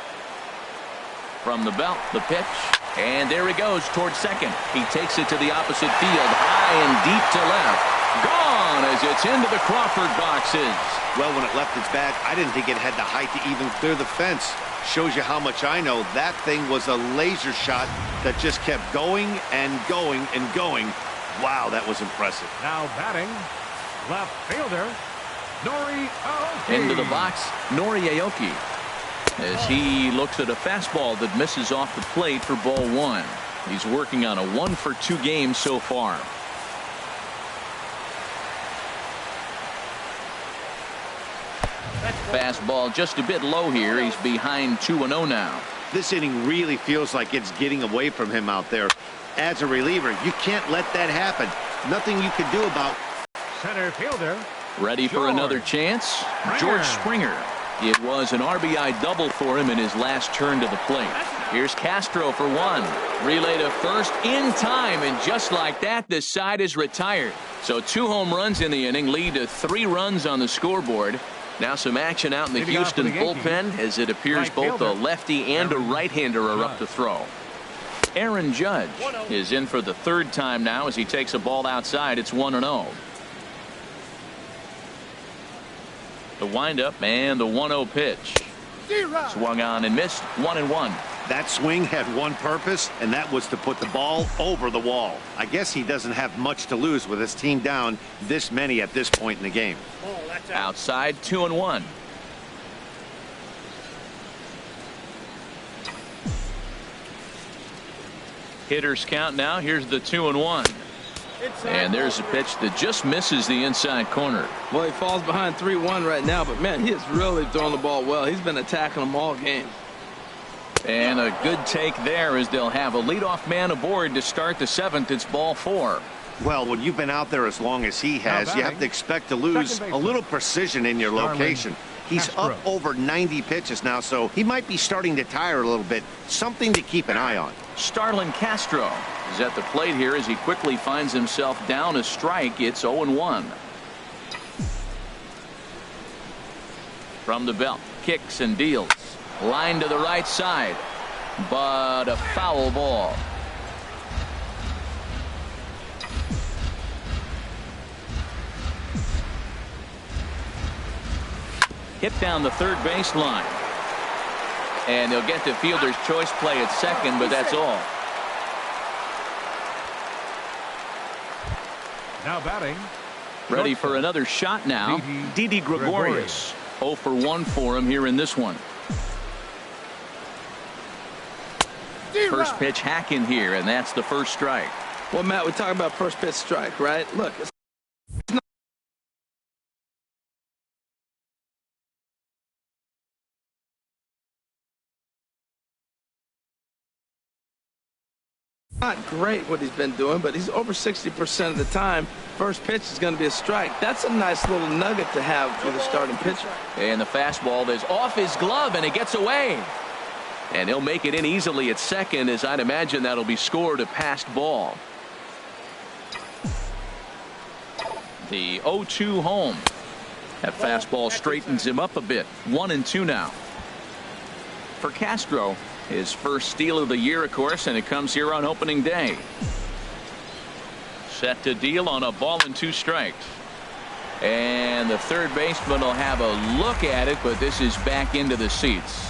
From the belt, the pitch. And there he goes towards second. He takes it to the opposite field, high and deep to left. Gone as it's into the Crawford boxes. Well, when it left its bat, I didn't think it had the height to even clear the fence. Shows you how much I know. That thing was a laser shot that just kept going and going and going. Wow, that was impressive. Now batting, left fielder, Nori Aoki. Into the box, Nori Aoki, as he looks at a fastball that misses off the plate for ball 1. He's working on a 1-for-2 game so far. Fastball just a bit low here. He's behind 2-0 now. This inning really feels like it's getting away from him out there. As a reliever, you can't let that happen. Nothing you can do about. Center fielder. Ready for another chance? George Springer. It was an RBI double for him in his last turn to the plate. Here's Castro for one. Relay to first in time, and just like that, the side is retired. So 2 home runs in the inning lead to 3 runs on the scoreboard. Now some action out in the Houston bullpen as it appears both a lefty and a right-hander are up to throw. Aaron Judge is in for the 3rd time now as he takes a ball outside. It's 1-0. The windup and the 1-0 pitch. Swung on and missed. 1-1. That swing had one purpose, and that was to put the ball over the wall. I guess he doesn't have much to lose with his team down this many at this point in the game. Outside, 2-1. Hitters count now. Here's the 2-1. And there's a pitch that just misses the inside corner. Well, he falls behind 3-1 right now, but man, he is really throwing the ball well. He's been attacking them all game. And a good take there as they'll have a leadoff man aboard to start the 7th. It's ball 4. Well, when you've been out there as long as he has, you have to expect to lose a little precision in your location. He's up over 90 pitches now, so he might be starting to tire a little bit. Something to keep an eye on. Starlin Castro is at the plate here as he quickly finds himself down a strike. It's 0-1. From the belt, kicks and deals. Line to the right side, but a foul ball. Hit down the third baseline. And they'll get the fielder's choice play at second, but that's all. Now batting. Ready for another shot now. Didi Gregorius. 0 for 1 for him here in this one. First pitch hacking here, and that's the first strike. Well, Matt, we talk about first pitch strike, right? Look, it's not great what he's been doing, but he's over 60% of the time. First pitch is going to be a strike. That's a nice little nugget to have for the starting pitcher. And the fastball is off his glove, and it gets away. And he'll make it in easily at second, as I'd imagine that'll be scored a passed ball. The 0-2 home. That fastball straightens him up a bit. 1-2 now. For Castro, his first steal of the year, of course, and it comes here on opening day. Set to deal on a ball and 2 strikes. And the third baseman will have a look at it, but this is back into the seats.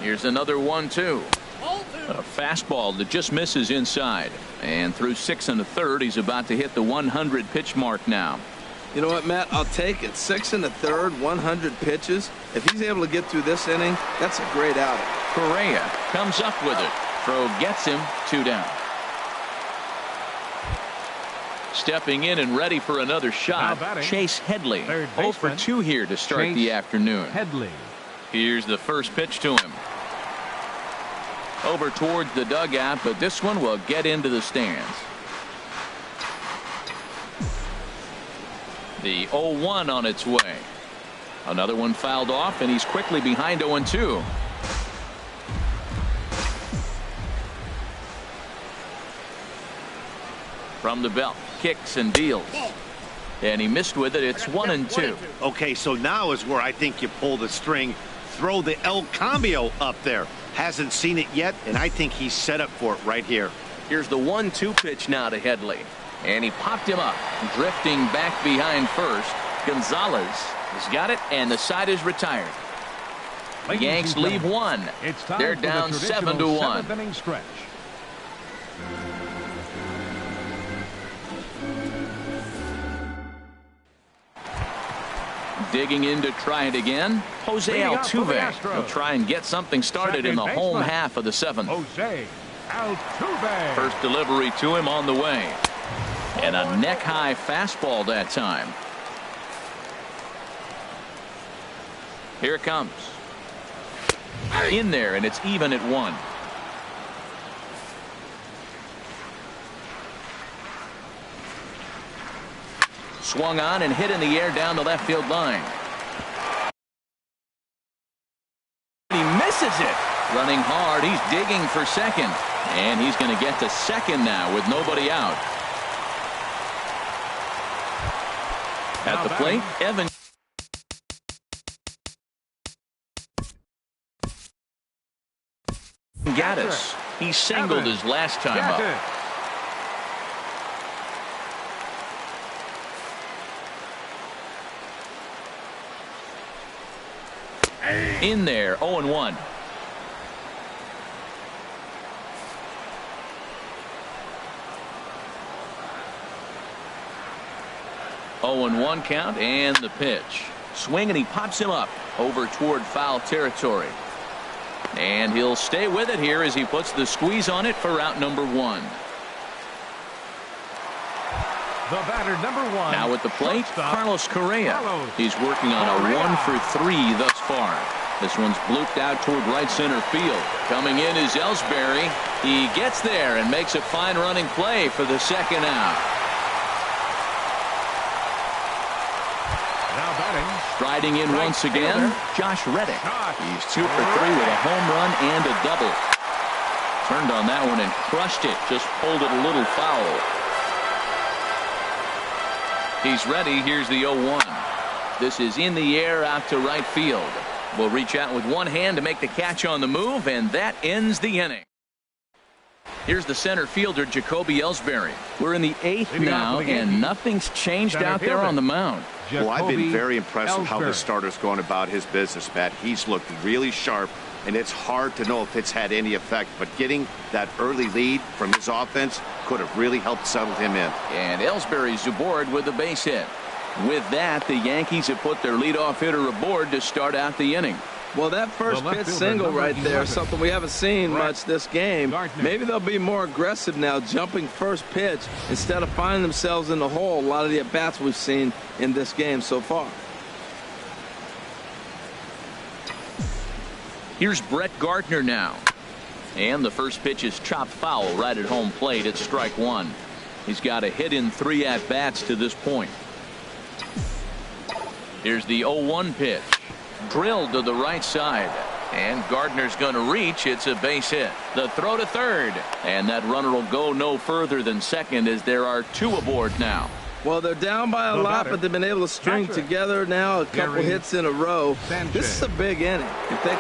Here's another 1-2. A fastball that just misses inside. And through 6 1/3, he's about to hit the 100 pitch mark now. You know what, Matt? I'll take it. 6 1/3, 100 pitches. If he's able to get through this inning, that's a great outing. Correa comes up with it. Throw gets him, 2 down. Stepping in and ready for another shot, Chase Headley. 0 for 2 here to start the afternoon. Headley. Here's the first pitch to him. Over towards the dugout, but this one will get into the stands. The 0-1 on its way. Another one fouled off, and he's quickly behind 0-2. From the belt, kicks and deals. And he missed with it. It's 1-2. Okay, so now is where I think you pull the string. Throw the El Cambio up there. Hasn't seen it yet, and I think he's set up for it right here. Here's the 1-2 pitch now to Headley. And he popped him up, drifting back behind first. Gonzalez has got it, and the side is retired. The Yanks leave 1. They're down 7-1. 7th inning stretch. Digging in to try it again, Jose Altuve. He'll try and get something started in the home half of the 7th. Jose Altuve. First delivery to him on the way. And a neck-high fastball that time. Here it comes. In there, and it's even at 1. Swung on and hit in the air down the left field line. He misses it. Running hard. He's digging for second. And he's going to get to second now with nobody out. At the plate, Evan. Gaddis. He singled his last time up. In there, 0-1. Oh and 1 count, and the pitch. Swing, and he pops him up over toward foul territory. And he'll stay with it here as he puts the squeeze on it for out number 1. The batter, number 1. Now at the plate, Carlos Correa. He's working on a 1 for 3 thus far. This one's blooped out toward right center field. Coming in is Ellsbury. He gets there and makes a fine running play for the second out. Now batting. Striding in once again, Josh Reddick. He's 2 for 3 with a home run and a double. Turned on that one and crushed it. Just pulled it a little foul. He's ready. Here's the 0-1. This is in the air out to right field. Will reach out with one hand to make the catch on the move, and that ends the inning. Here's the center fielder, Jacoby Ellsbury. We're in the 8th now, and nothing's changed out there on the mound. Well, I've been very impressed with how the starter's going about his business, Matt. He's looked really sharp, and it's hard to know if it's had any effect, but getting that early lead from his offense could have really helped settle him in. And Ellsbury's aboard with a base hit. With that, the Yankees have put their leadoff hitter aboard to start out the inning. Well, that first pitch single right there, something we haven't seen much this game. Maybe they'll be more aggressive now, jumping first pitch instead of finding themselves in the hole. A lot of the at-bats we've seen in this game so far. Here's Brett Gardner now. And the first pitch is chopped foul right at home plate. It's strike one. He's got a hit in 3 at-bats to this point. Here's the 0-1 pitch. Drilled to the right side. And Gardner's going to reach. It's a base hit. The throw to third. And that runner will go no further than second as there are 2 aboard now. Well, they're down by a lot, but they've been able to string together now a couple hits in a row. This is a big inning. If they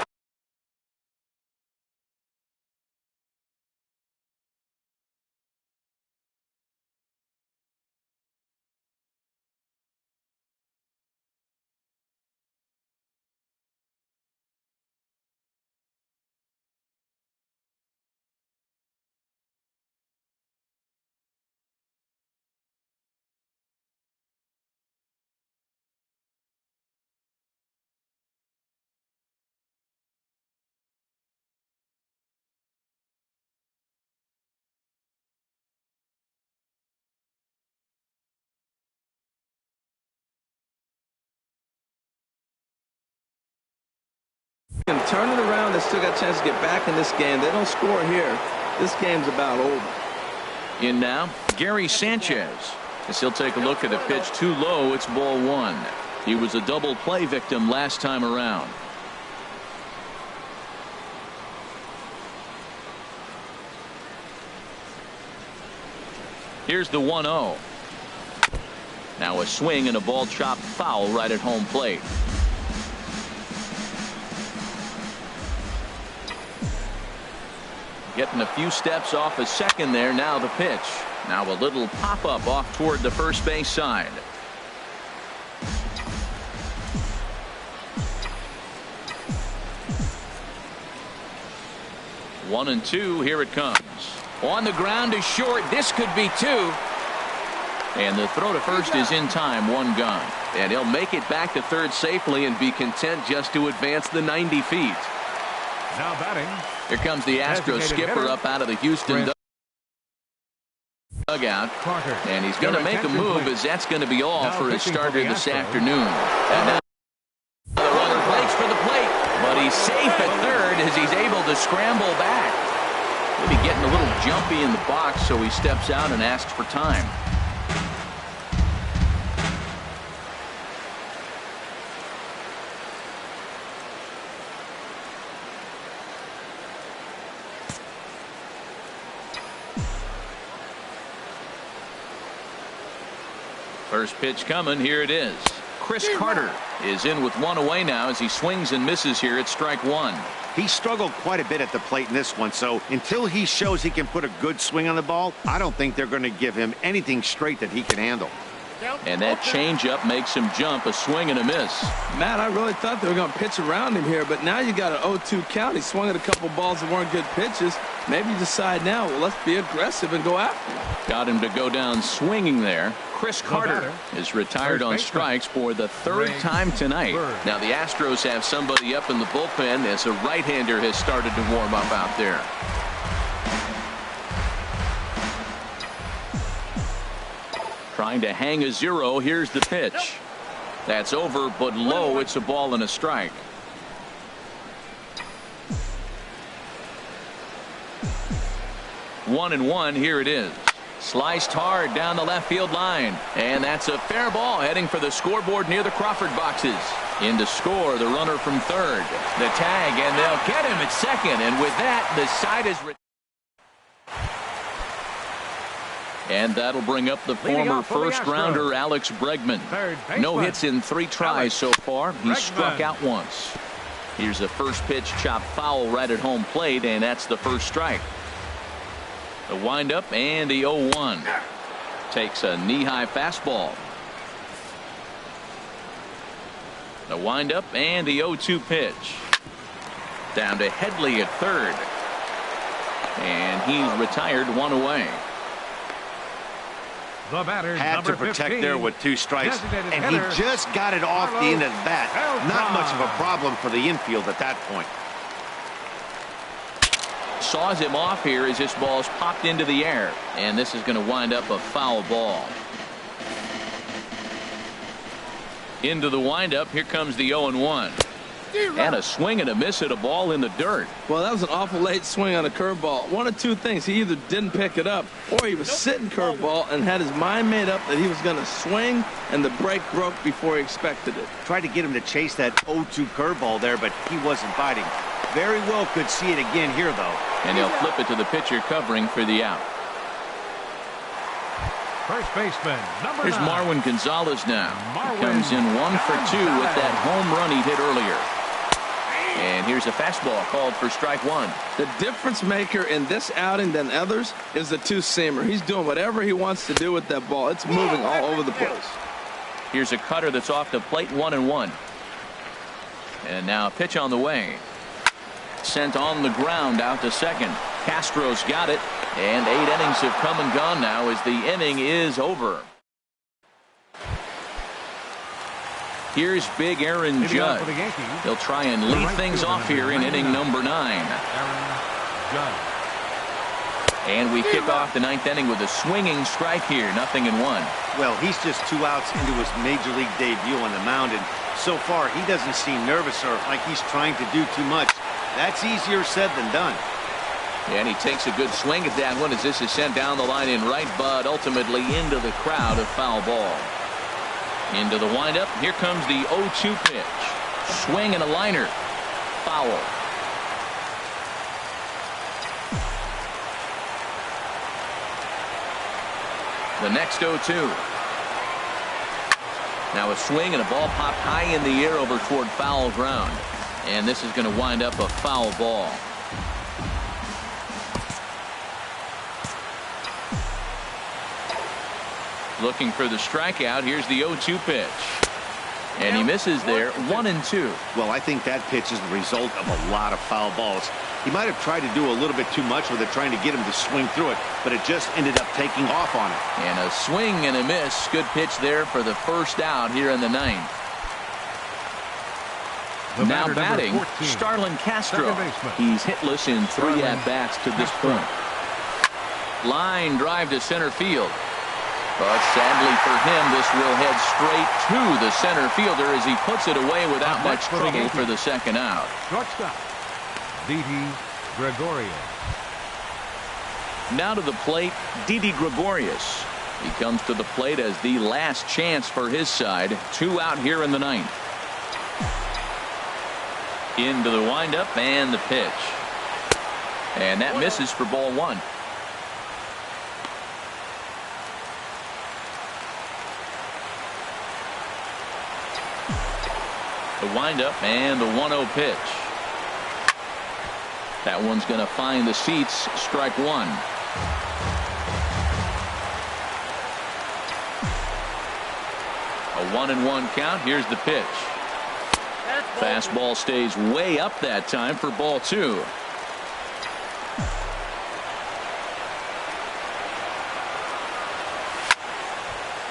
can turn it around, they still got a chance to get back in this game. They don't score here. This game's about over. In now, Gary Sanchez. As he'll take a look at a pitch too low, it's ball 1. He was a double play victim last time around. Here's the 1-0. Now a swing and a ball chopped foul right at home plate. Getting a few steps off a second there. Now the pitch. Now a little pop-up off toward the first base side. One and two. Here it comes. On the ground is short. This could be 2. And the throw to first is in time. 1 gone. And he'll make it back to third safely and be content just to advance the 90 feet. Now batting. Here comes the Astros skipper up out of the Houston dugout. And he's going to make a move as that's going to be all for his starter this afternoon. And now the runner breaks for the plate, but he's safe at third as he's able to scramble back. Maybe getting a little jumpy in the box, so he steps out and asks for time. First pitch coming. Here it is. Chris Carter is in with 1 away now as he swings and misses here at strike 1. He struggled quite a bit at the plate in this one, so until he shows he can put a good swing on the ball, I don't think they're going to give him anything straight that he can handle. And that changeup makes him jump. A swing and a miss. Matt, I really thought they were going to pitch around him here, but now you got an 0-2 count. He swung at a couple balls that weren't good pitches. Maybe you decide now, well, let's be aggressive and go after him. Got him to go down swinging there. Chris Carter is retired on strikes for the 3rd time tonight. Now the Astros have somebody up in the bullpen as a right-hander has started to warm up out there. Trying to hang a 0. Here's the pitch. That's over, but low. It's a ball and a strike. One and one. Here it is. Sliced hard down the left field line. And that's a fair ball heading for the scoreboard near the Crawford boxes. In to score, the runner from third. The tag, and they'll get him at second. And with that, the side is... And that'll bring up the former first-rounder Alex Bregman. No hits in 3 tries so far. He struck out once. Here's a first pitch chopped foul right at home plate, and that's the first strike. The windup and the 0-1. Takes a knee-high fastball. The windup and the 0-2 pitch. Down to Headley at third. And he's retired 1 away. The batter, Had to protect 15, there with 2 strikes, designated and hitter, he just got it off the end of the bat. Not much of a problem for the infield at that point. Saws him off here as this ball's popped into the air, and this is going to wind up a foul ball. Into the windup, here comes the 0-1. And a swing and a miss at a ball in the dirt. Well, that was an awful late swing on a curveball. One of two things. He either didn't pick it up or he was sitting curveball and had his mind made up that he was going to swing, and the break broke before he expected it. Tried to get him to chase that 0-2 curveball there, but he wasn't biting. Very well could see it again here, though. And he'll flip it to the pitcher covering for the out. First baseman, number Here's 9. Marwin Gonzalez now. Marwin He comes in 1 for 2 with that home run he hit earlier. And here's a fastball called for strike 1. The difference maker in this outing than others is the two-seamer. He's doing whatever he wants to do with that ball. It's moving all over the place. Here's a cutter that's off the plate, 1-1. And now a pitch on the way. Sent on the ground out to second. Castro's got it. And 8 innings have come and gone now as the inning is over. Here's big Aaron Judge. He'll try and lead things off here in inning number 9. And we kick off the 9th inning with a swinging strike here, 0-1. Well, he's just 2 outs into his major league debut on the mound, and so far he doesn't seem nervous or like he's trying to do too much. That's easier said than done. And he takes a good swing at that one as this is sent down the line in right, but ultimately into the crowd, a foul ball. Into the windup, here comes the 0-2 pitch. Swing and a liner. Foul. The next 0-2. Now a swing and a ball popped high in the air over toward foul ground. And this is going to wind up a foul ball. Looking for the strikeout. Here's the 0-2 pitch. And he misses there, 1-2. Well, I think that pitch is the result of a lot of foul balls. He might have tried to do a little bit too much with it, trying to get him to swing through it, but it just ended up taking off on him. And a swing and a miss. Good pitch there for the first out here in the 9th. Now batting, Starlin Castro. He's hitless in 3 at-bats to this point. Line drive to center field. But sadly for him, this will head straight to the center fielder as he puts it away without much trouble for the second out. Shortstop, Didi Gregorius. Now to the plate, Didi Gregorius. He comes to the plate as the last chance for his side. 2 out here in the 9th. Into the windup and the pitch. And that misses for ball 1. The windup and the 1-0 pitch. That one's going to find the seats. Strike 1. A 1-1 count. Here's the pitch. Fastball stays way up that time for ball 2.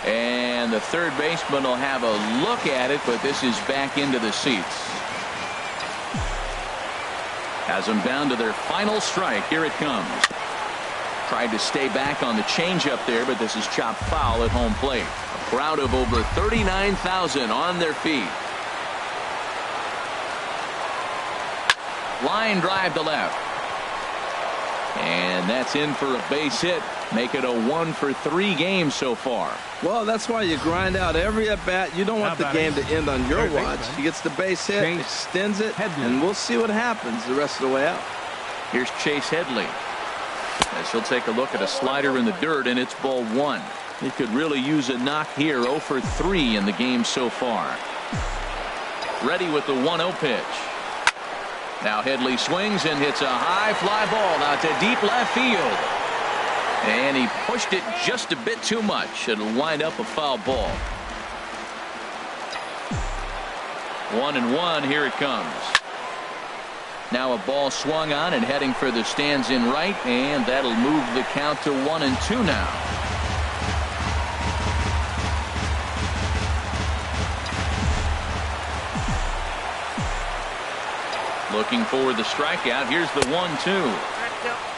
And the third baseman will have a look at it, but this is back into the seats. Has them down to their final strike. Here it comes. Tried to stay back on the changeup there, but this is chopped foul at home plate. A crowd of over 39,000 on their feet. Line drive to left. And that's in for a base hit. Make it a 1-for-3 game so far. Well, that's why you grind out every at-bat. You don't want the game to end on your watch. He gets the base hit, extends it, and we'll see what happens the rest of the way out. Here's Chase Headley as he'll take a look at a slider in the dirt, and it's ball 1. He could really use a knock here. 0-for-3 in the game so far. Ready with the 1-0 pitch. Now Headley swings and hits a high fly ball out to deep left field. And he pushed it just a bit too much. It'll wind up a foul ball. 1-1. Here it comes. Now a ball swung on and heading for the stands in right, and that'll move the count to 1-2 now. Looking for the strikeout. Here's the 1-2.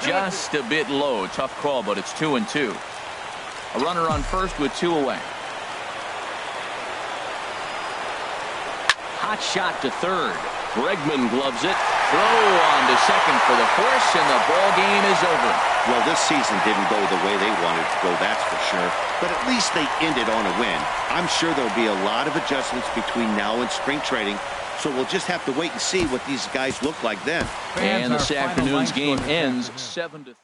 Just a bit low. Tough call, but it's 2-2. A runner on first with 2 away. Hot shot to third. Bregman gloves it. Throw on to second for the force, and the ball game is over. Well, this season didn't go the way they wanted to go, that's for sure. But at least they ended on a win. I'm sure there'll be a lot of adjustments between now and spring training, so we'll just have to wait and see what these guys look like then. And this afternoon's game ends 7-3.